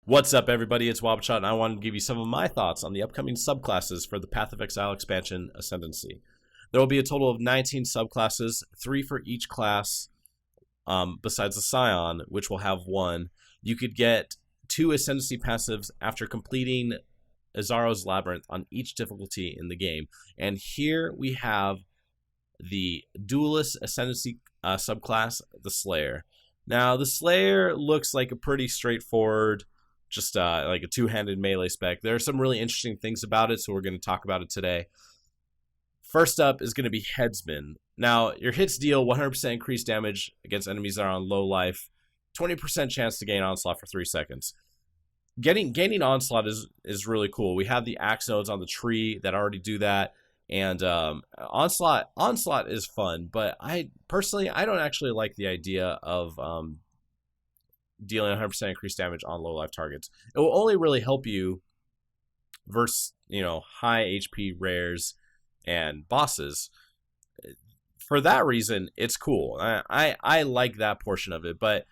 What's up, everybody? It's wabaRaw, and I wanted to give you some of my thoughts on the upcoming subclasses for the Path of Exile expansion, Ascendancy. There will be a total of 19 subclasses, 3 for each class, besides the Scion, which will have 1. You could get 2 Ascendancy passives after completing Azaro's Labyrinth on each difficulty in the game. And here we have the Duelist Ascendancy subclass, the Slayer. Now, the Slayer looks like a pretty straightforward, just like a two-handed melee spec. There are some really interesting things about it, so we're going to talk about it today. First up is going to be Headsman. Now, your hits deal 100% increased damage against enemies that are on low life, 20% chance to gain Onslaught for 3 seconds. Gaining Onslaught is really cool. We have the axe nodes on the tree that already do that, and Onslaught is fun, but I don't actually like the idea of dealing 100% increased damage on low life targets. It will only really help you versus, high HP rares and bosses. For that reason, it's cool. I like that portion of it, but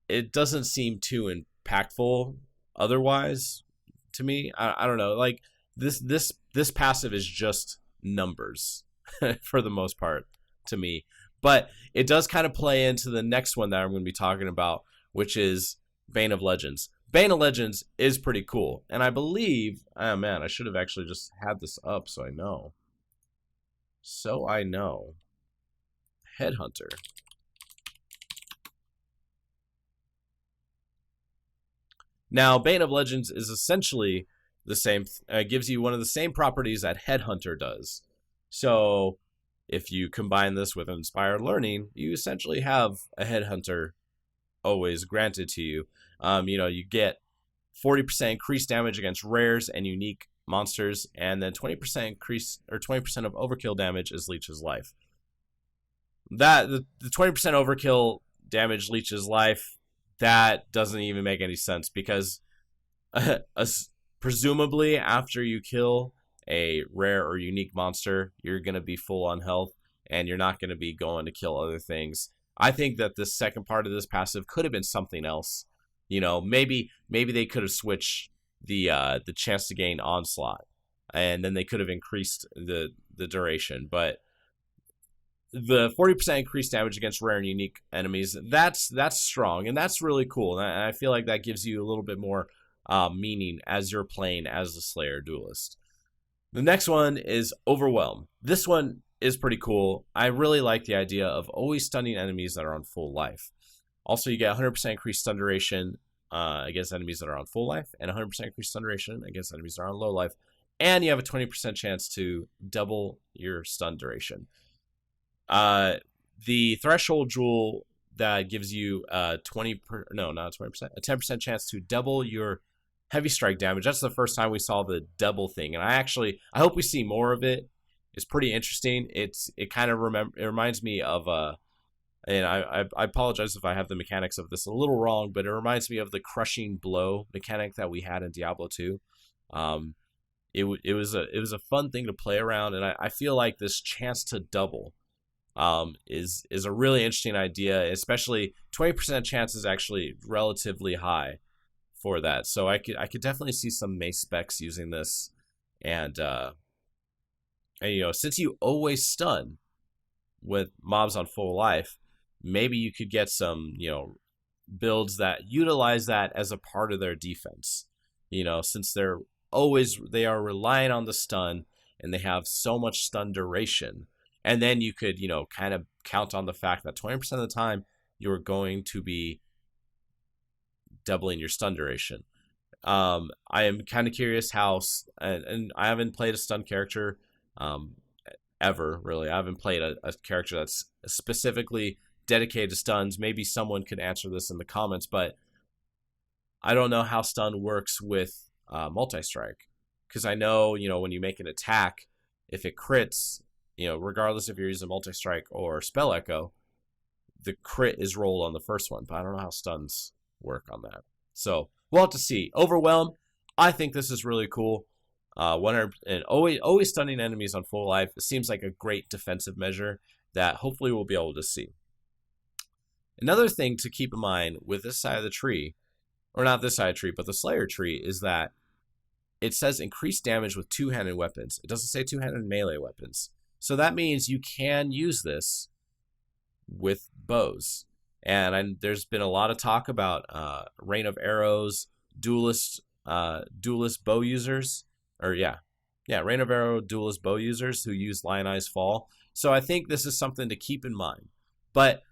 it doesn't seem too impactful otherwise to me. I don't know. Like this passive is just numbers for the most part to me. But it does kind of play into the next one that I'm going to be talking about, which is Bane of Legends. Bane of Legends is pretty cool. And I believe, oh man, I should have actually just had this up so I know. Headhunter. Now, Bane of Legends is essentially the same, gives you one of the same properties that Headhunter does. So if you combine this with Inspired Learning, you essentially have a Headhunter always granted to you. You get 40% increased damage against rares and unique monsters, and then 20% increase or 20% of overkill damage is Leech's Life. The 20% overkill damage Leech's Life, that doesn't even make any sense because presumably after you kill a rare or unique monster, you're going to be full on health and you're not going to be going to kill other things. I think that the second part of this passive could have been something else. Maybe they could have switched the chance to gain Onslaught, and then they could have increased the duration. But the 40% increased damage against rare and unique enemies, that's strong, and that's really cool. And I feel like that gives you a little bit more meaning as you're playing as the Slayer Duelist. The next one is Overwhelm. This one is pretty cool. I really like the idea of always stunning enemies that are on full life. Also, you get 100% increased stun duration against enemies that are on full life, and 100% increased stun duration against enemies that are on low life. And you have a 20% chance to double your stun duration. The Threshold Jewel that gives you a 10% chance to double your heavy strike damage. That's the first time we saw the double thing, and I hope we see more of it. It's pretty interesting. It reminds me of and I apologize if I have the mechanics of this a little wrong, but it reminds me of the crushing blow mechanic that we had in Diablo 2. It was a fun thing to play around, and I feel like this chance to double is a really interesting idea. Especially 20% chance is actually relatively high for that. So I could definitely see some mace specs using this, and since you always stun with mobs on full life, maybe you could get some, builds that utilize that as a part of their defense. Since they are relying on the stun and they have so much stun duration. And then you could, kind of count on the fact that 20% of the time you're going to be doubling your stun duration. I am kind of curious how, and I haven't played a stun character ever, really. I haven't played a character that's specifically dedicated to stuns. Maybe someone could answer this in the comments, but I don't know how stun works with multi-strike. Because I know, when you make an attack, if it crits, regardless if you're using multi-strike or spell echo, the crit is rolled on the first one, but I don't know how stuns work on that. So we'll have to see. Overwhelm, I think this is really cool. 100 and always stunning enemies on full life. It seems like a great defensive measure that hopefully we'll be able to see. Another thing to keep in mind with this side of the tree or not this side of the tree, but the Slayer tree, is that it says increased damage with two-handed weapons. It doesn't say two-handed melee weapons. So that means you can use this with bows. And there's been a lot of talk about Rain of Arrows, duelist bow users, Rain of Arrow duelist bow users who use Lionized Fall. So I think this is something to keep in mind. But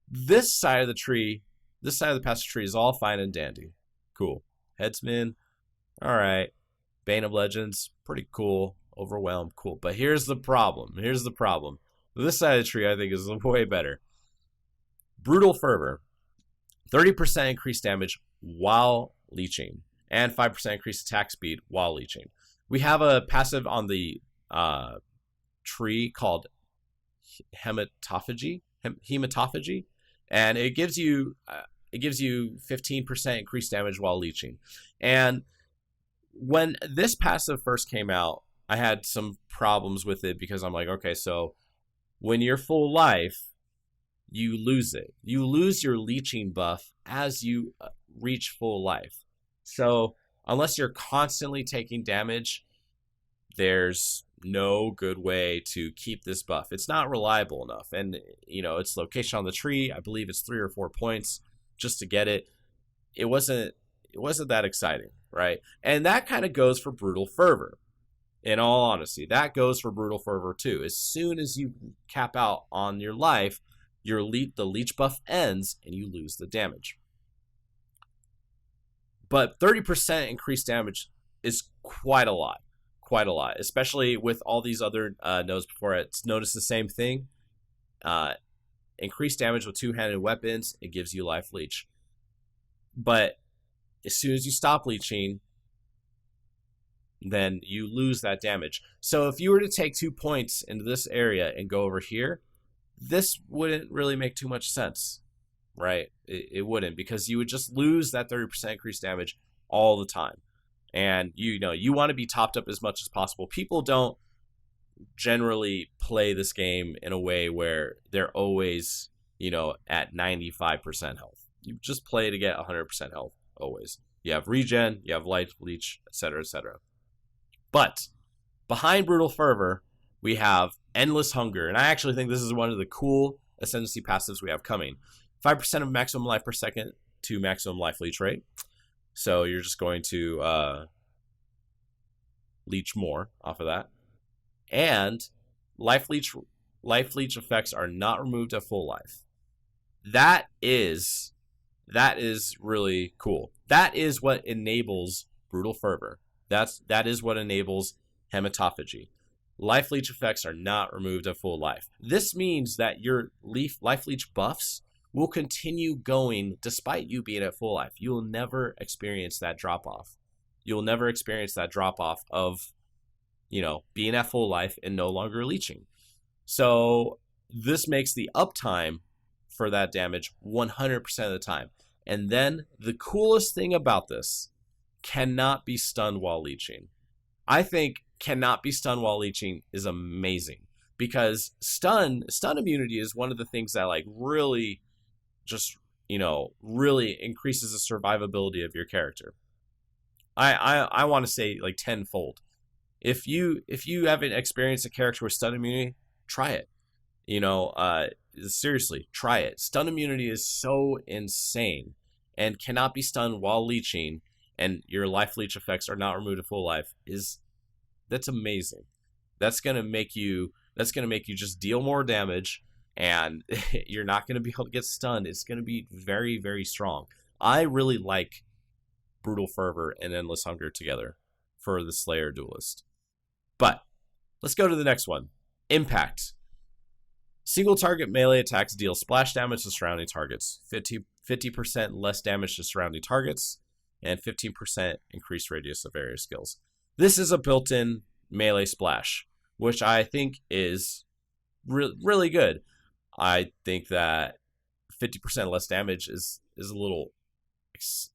this side of the tree, this side of the Path tree is all fine and dandy. Cool. Headsman, all right. Bane of Legends, pretty cool. Overwhelm, cool. But here's the problem. This side of the tree I think is way better. Brutal Fervor, 30% increased damage while leeching, and 5% increased attack speed while leeching. We have a passive on the tree called Hematophagy, and it gives you 15% increased damage while leeching. And when this passive first came out, I had some problems with it because I'm like, okay, so when you're full life, you lose it. You lose your leeching buff as you reach full life. So unless you're constantly taking damage, there's no good way to keep this buff. It's not reliable enough. And, its location on the tree, I believe it's 3 or 4 points just to get it. It wasn't that exciting, right? And that kind of goes for Brutal Fervor. In all honesty, that goes for Brutal Fervor too. As soon as you cap out on your life, the leech buff ends and you lose the damage. But 30% increased damage is quite a lot, especially with all these other nodes before it. Notice the same thing. Increased damage with two-handed weapons, it gives you life leech. But as soon as you stop leeching, then you lose that damage. So if you were to take 2 points into this area and go over here, this wouldn't really make too much sense, right? It wouldn't, because you would just lose that 30% increased damage all the time. And you want to be topped up as much as possible. People don't generally play this game in a way where they're always, at 95% health. You just play to get 100% health always. You have regen, you have life leech, etc., etc. But behind Brutal Fervor, we have Endless Hunger. And I actually think this is one of the cool Ascendancy passives we have coming. 5% of maximum life per second to maximum life leech rate. So you're just going to leech more off of that. And life leech effects are not removed at full life. That is really cool. That is what enables Brutal Fervor. That is what enables Hematophagy. Life leech effects are not removed at full life. This means that your life leech buffs will continue going despite you being at full life. You will never experience that drop off. You'll never experience that drop off of, being at full life and no longer leeching. So this makes the uptime for that damage 100% of the time. And then the coolest thing about this, cannot be stunned while leeching. I think cannot be stunned while leeching is amazing, because stun immunity is one of the things that really just really increases the survivability of your character. I want to say tenfold. If you haven't experienced a character with stun immunity, try it. Seriously, try it. Stun immunity is so insane, and cannot be stunned while leeching, and your life leech effects are not removed at full life. That's amazing. That's gonna make you just deal more damage, and you're not gonna be able to get stunned. It's gonna be very, very strong. I really like Brutal Fervor and Endless Hunger together for the Slayer Duelist. But let's go to the next one. Impact. Single target melee attacks deal splash damage to surrounding targets. 50% less damage to surrounding targets, and 15% increased radius of area skills. This is a built-in melee splash, which I think is really good. I think that 50% less damage is a little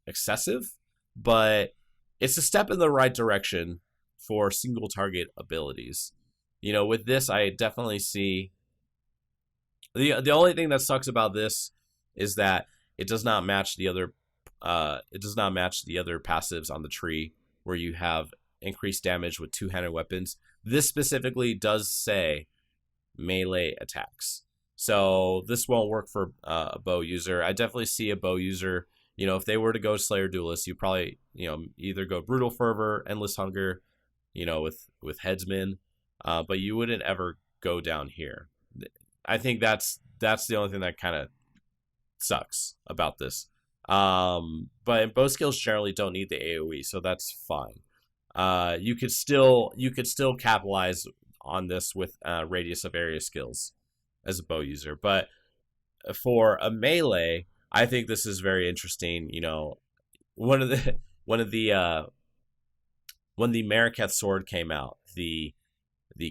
excessive, but it's a step in the right direction for single target abilities. With this, I definitely see the only thing that sucks about this is that it does not match the other match the other passives on the tree where you have increased damage with two-handed weapons. This specifically does say melee attacks. So this won't work for a bow user. I definitely see a bow user, if they were to go Slayer Duelist, you probably, either go Brutal Fervor, Endless Hunger, with Headsman, but you wouldn't ever go down here. I think that's the only thing that kind of sucks about this. But bow skills generally don't need the AoE, so that's fine. You could still capitalize on this with radius of area skills as a bow user, but for a melee, I think this is very interesting. When the Mariketh sword came out, the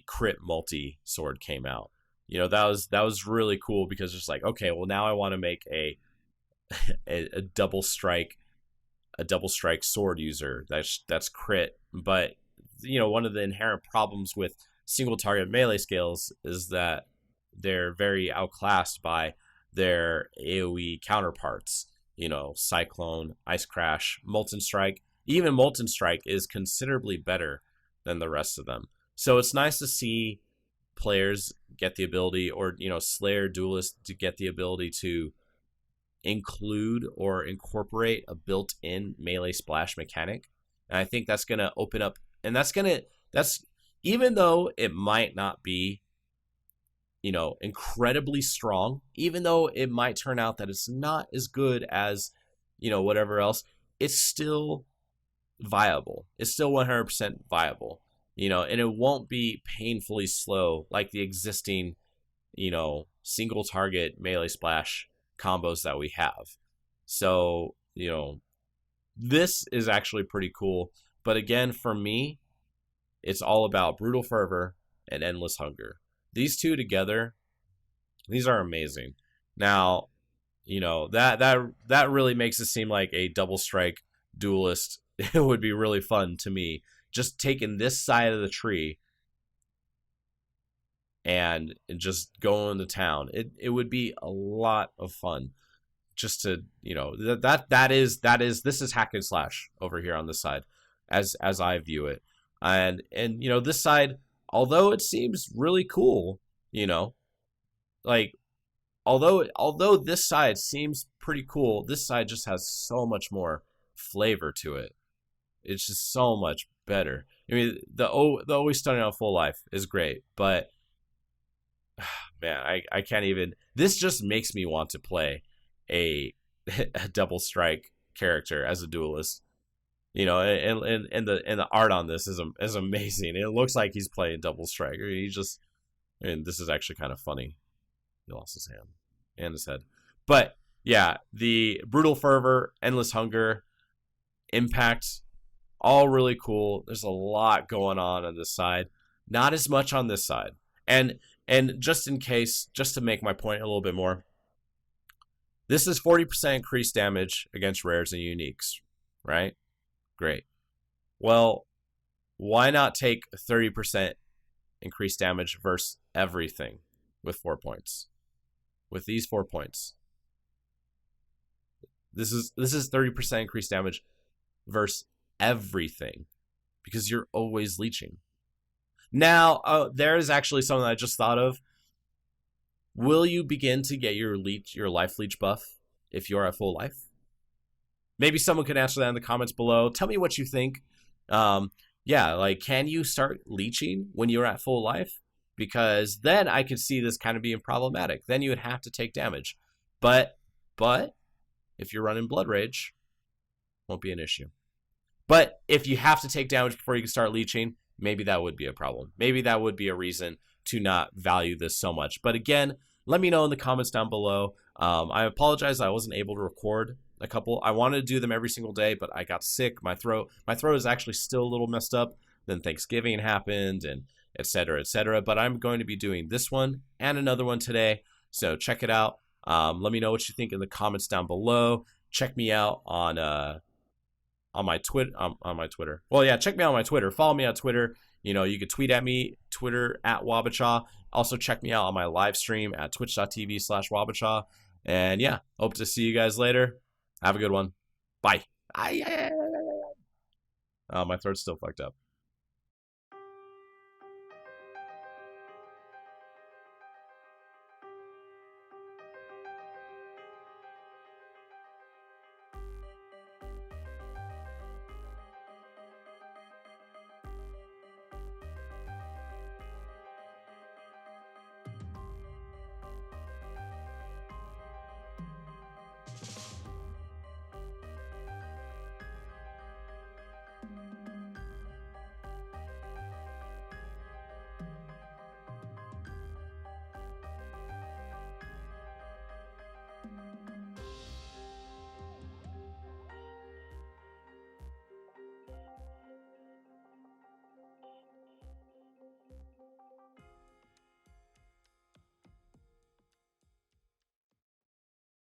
crit multi sword came out. That was really cool because it's like, okay, well now I want to make a double strike sword user that's crit, but one of the inherent problems with single target melee skills is that they're very outclassed by their AoE counterparts. Cyclone, Ice Crash, Molten Strike. Even Molten Strike is considerably better than the rest of them. So it's nice to see players get the ability, or Slayer Duelist to get the ability to include or incorporate a built-in melee splash mechanic. And I think that's going to open up, and that's even though it might not be incredibly strong, even though it might turn out that it's not as good as whatever else, it's still viable. It's still 100% viable, and it won't be painfully slow like the existing single target melee splash combos that we have. So this is actually pretty cool. But again, for me, it's all about Brutal Fervor and Endless Hunger. These two together, these are amazing. Now, that really makes it seem like a double strike duelist. It would be really fun to me, just taking this side of the tree and just going to town. It would be a lot of fun. Just to this is hack and slash over here on this side, as I view it, and this side, although it seems really cool, like although this side seems pretty cool, this side just has so much more flavor to it. It's just so much better. I mean, the always starting out full life is great, but man, I can't even. This just makes me want to play a double strike character as a duelist. And the art on this is amazing. It looks like he's playing double strike. This is actually kind of funny. He lost his hand and his head. But yeah, the Brutal Fervor, Endless Hunger, Impact, all really cool. There's a lot going on this side. Not as much on this side. And just in case, just to make my point a little bit more, this is 40% increased damage against rares and uniques, right? Great. Well, why not take 30% increased damage versus everything with 4 points? With these 4 points. This is 30% increased damage versus everything, because you're always leeching. Now, there is actually something I just thought of. Will you begin to get your life leech buff if you're at full life? Maybe someone could answer that in the comments below. Tell me what you think. Can you start leeching when you're at full life? Because then I could see this kind of being problematic. Then you would have to take damage. But if you're running Blood Rage, won't be an issue. But if you have to take damage before you can start leeching, maybe that would be a problem. Maybe that would be a reason to not value this so much. But again, let me know in the comments down below. I apologize I wasn't able to record a couple. I wanted to do them every single day, but I got sick. My throat is actually still a little messed up. Then Thanksgiving happened, and et cetera, et cetera. But I'm going to be doing this one and another one today. So check it out. Let me know what you think in the comments down below. Check me out on my Twitter. Well, yeah, check me out on my Twitter. Follow me on Twitter. You could tweet at me, Twitter at wabaRaw. Also check me out on my live stream at twitch.tv/wabaRaw. And yeah, hope to see you guys later. Have a good one. Bye. Oh, my throat's still fucked up.